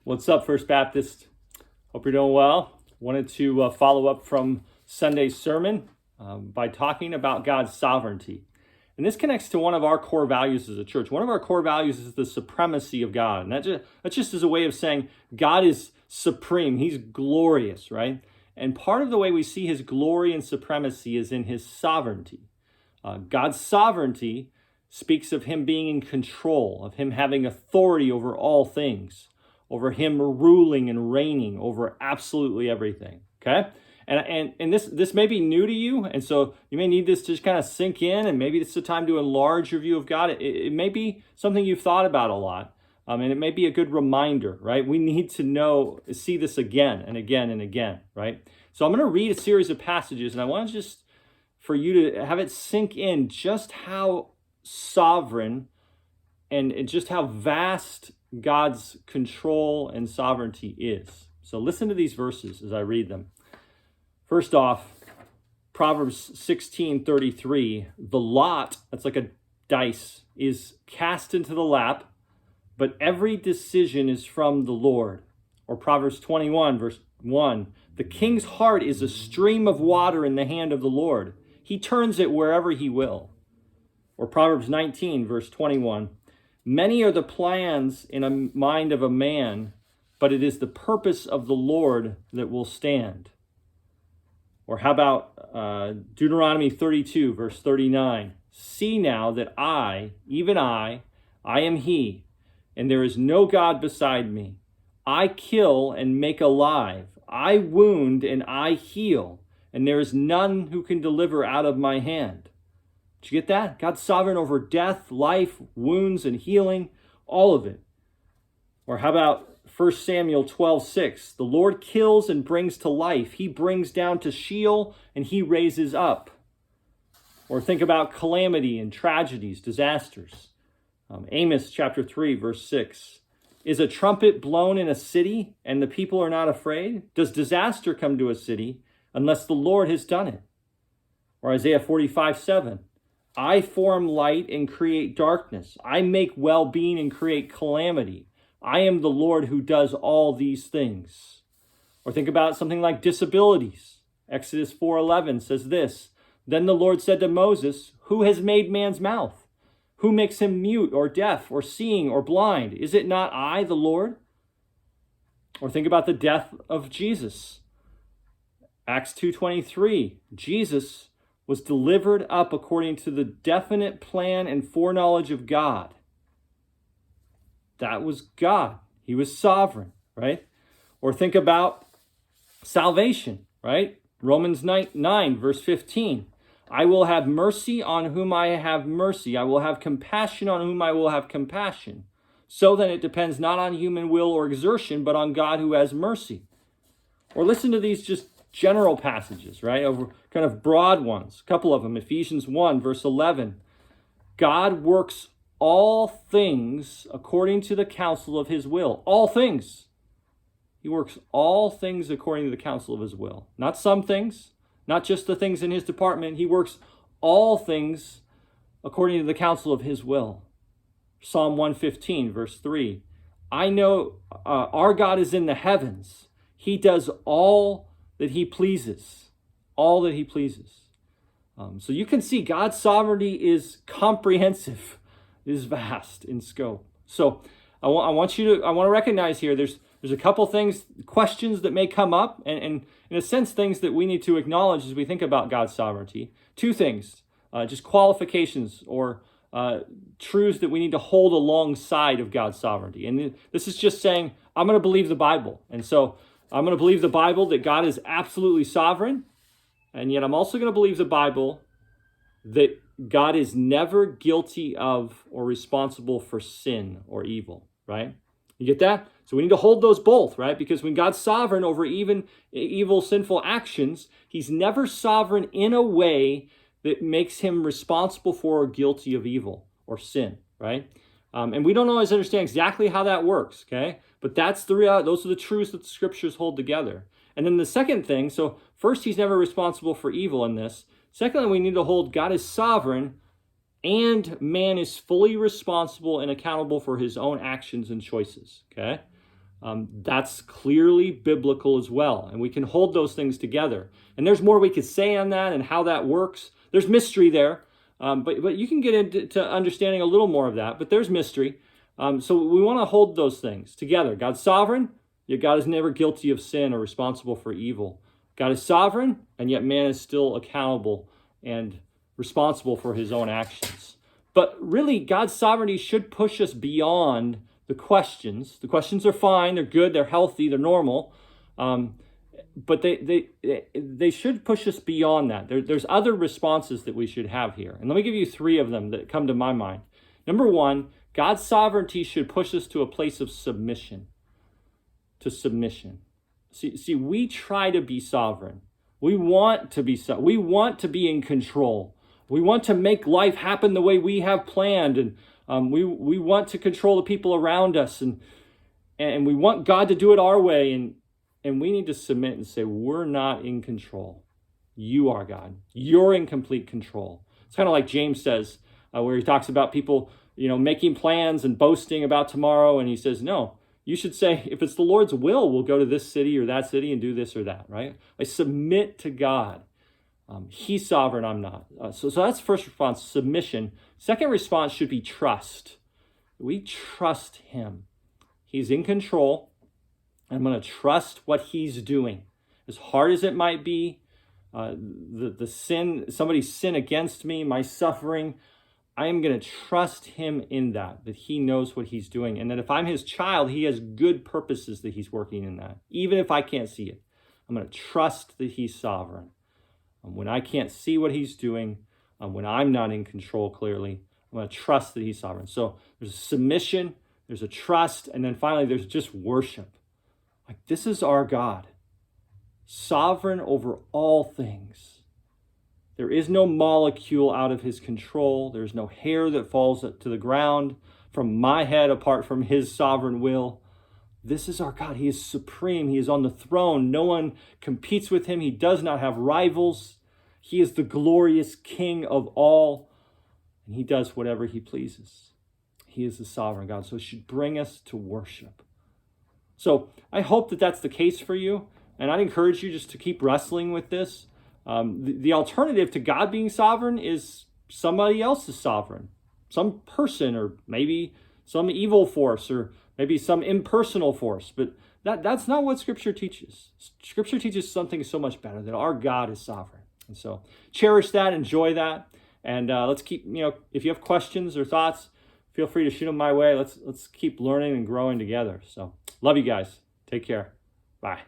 What's up, First Baptist? Hope you're doing well. Wanted to follow up from Sunday's sermon by talking about God's sovereignty. And this connects to one of our core values as a church. One of our core values is the supremacy of God. And that just is a way of saying God is supreme. He's glorious, right? And part of the way we see his glory and supremacy is in his sovereignty. God's sovereignty speaks of him being in control, of him having authority over all things, over him ruling and reigning over absolutely everything, okay? And this may be new to you, and so you may need this to just kind of sink in, and maybe it's the time to enlarge your view of God. It may be something you've thought about a lot, and it may be a good reminder, right? We need to see this again and again and again, right? So I'm going to read a series of passages, and I want to just, for you to have it sink in just how sovereign and just how vast God's control and sovereignty is. So listen to these verses as I read them. First off, Proverbs 16:33, the lot, that's like a dice, is cast into the lap, but every decision is from the Lord. Or Proverbs 21, verse 1, the king's heart is a stream of water in the hand of the Lord. He turns it wherever he will. Or Proverbs 19, verse 21, many are the plans in a mind of a man, but it is the purpose of the Lord that will stand. Or how about Deuteronomy 32, verse 39? See now that I, even I am he, and there is no God beside me. I kill and make alive. I wound and I heal, and there is none who can deliver out of my hand. Did you get that? God's sovereign over death, life, wounds, and healing, all of it. Or how about 1 Samuel 12:6? The Lord kills and brings to life. He brings down to Sheol and he raises up. Or think about calamity and tragedies, disasters. Amos chapter 3, verse 6. Is a trumpet blown in a city and the people are not afraid? Does disaster come to a city unless the Lord has done it? Or Isaiah 45:7. I form light and create darkness. I make well-being and create calamity. I am the Lord who does all these things. Or think about something like disabilities. Exodus 4:11 says this, then the Lord said to Moses, who has made man's mouth? Who makes him mute or deaf or seeing or blind? Is it not I, the Lord? Or think about the death of Jesus. Acts 2:23, Jesus was delivered up according to the definite plan and foreknowledge of God. That was God. He was sovereign, right? Or think about salvation, right? Romans 9, verse 15. I will have mercy on whom I have mercy. I will have compassion on whom I will have compassion. So then it depends not on human will or exertion, but on God who has mercy. Or listen to these just general passages, right? Over kind of broad ones. A couple of them. Ephesians 1, verse 11. God works all things according to the counsel of his will. All things. He works all things according to the counsel of his will. Not some things, not just the things in his department. He works all things according to the counsel of his will. Psalm 115, verse 3. I know our God is in the heavens. He does all that he pleases. All that he pleases. So you can see God's sovereignty is comprehensive. It is vast in scope. So I want to recognize here there's a couple things, questions that may come up, and in a sense things that we need to acknowledge as we think about God's sovereignty. Two things, just qualifications or truths that we need to hold alongside of God's sovereignty. And this is just saying, I'm going to believe the Bible. And so I'm going to believe the Bible that God is absolutely sovereign, and yet I'm also going to believe the Bible that God is never guilty of or responsible for sin or evil, right? You get that? So we need to hold those both, right? Because when God's sovereign over even evil, sinful actions, he's never sovereign in a way that makes him responsible for or guilty of evil or sin, right? And we don't always understand exactly how that works, okay? But that's the reality. Those are the truths that the scriptures hold together. And then the second thing, so first, he's never responsible for evil in this. Secondly, we need to hold God is sovereign and man is fully responsible and accountable for his own actions and choices, okay? That's clearly biblical as well. And we can hold those things together. And there's more we could say on that and how that works. There's mystery there, but you can get into understanding a little more of that. But there's mystery. So we want to hold those things together. God's sovereign, yet God is never guilty of sin or responsible for evil. God is sovereign, and yet man is still accountable and responsible for his own actions. But really, God's sovereignty should push us beyond the questions. The questions are fine, they're good, they're healthy, they're normal. But they should push us beyond that. There's other responses that we should have here. And let me give you 3 of them that come to my mind. Number 1, God's sovereignty should push us to a place of submission. To submission. See, we try to be sovereign. We want to be we want to be in control. We want to make life happen the way we have planned, and we want to control the people around us, and we want God to do it our way, and we need to submit and say, we're not in control. You are, God. You're in complete control. It's kind of like James says, where he talks about people, making plans and boasting about tomorrow, and he says, no, you should say, if it's the Lord's will, we'll go to this city or that city and do this or that, right? I submit to God. He's sovereign, I'm not. So that's first response, submission. Second response should be trust. We trust him. He's in control. I'm going to trust what he's doing. As hard as it might be, the sin, somebody's sin against me, my suffering, I am going to trust him in that he knows what he's doing. And that if I'm his child, he has good purposes that he's working in that. Even if I can't see it, I'm going to trust that he's sovereign. When I can't see what he's doing, when I'm not in control clearly, I'm going to trust that he's sovereign. So there's a submission, there's a trust, and then finally there's just worship. Like, this is our God, sovereign over all things. There is no molecule out of his control. There's no hair that falls to the ground from my head apart from his sovereign will. This is our God. He is supreme. He is on the throne. No one competes with him. He does not have rivals. He is the glorious King of all, and he does whatever he pleases. He is the sovereign God. So it should bring us to worship. So I hope that that's the case for you, and I'd encourage you just to keep wrestling with this. The alternative to God being sovereign is somebody else is sovereign, some person, or maybe some evil force, or maybe some impersonal force. But that's not what Scripture teaches. Scripture teaches something so much better, that our God is sovereign. And so cherish that, enjoy that, and let's keep, if you have questions or thoughts, feel free to shoot them my way. Let's keep learning and growing together. So love you guys. Take care. Bye.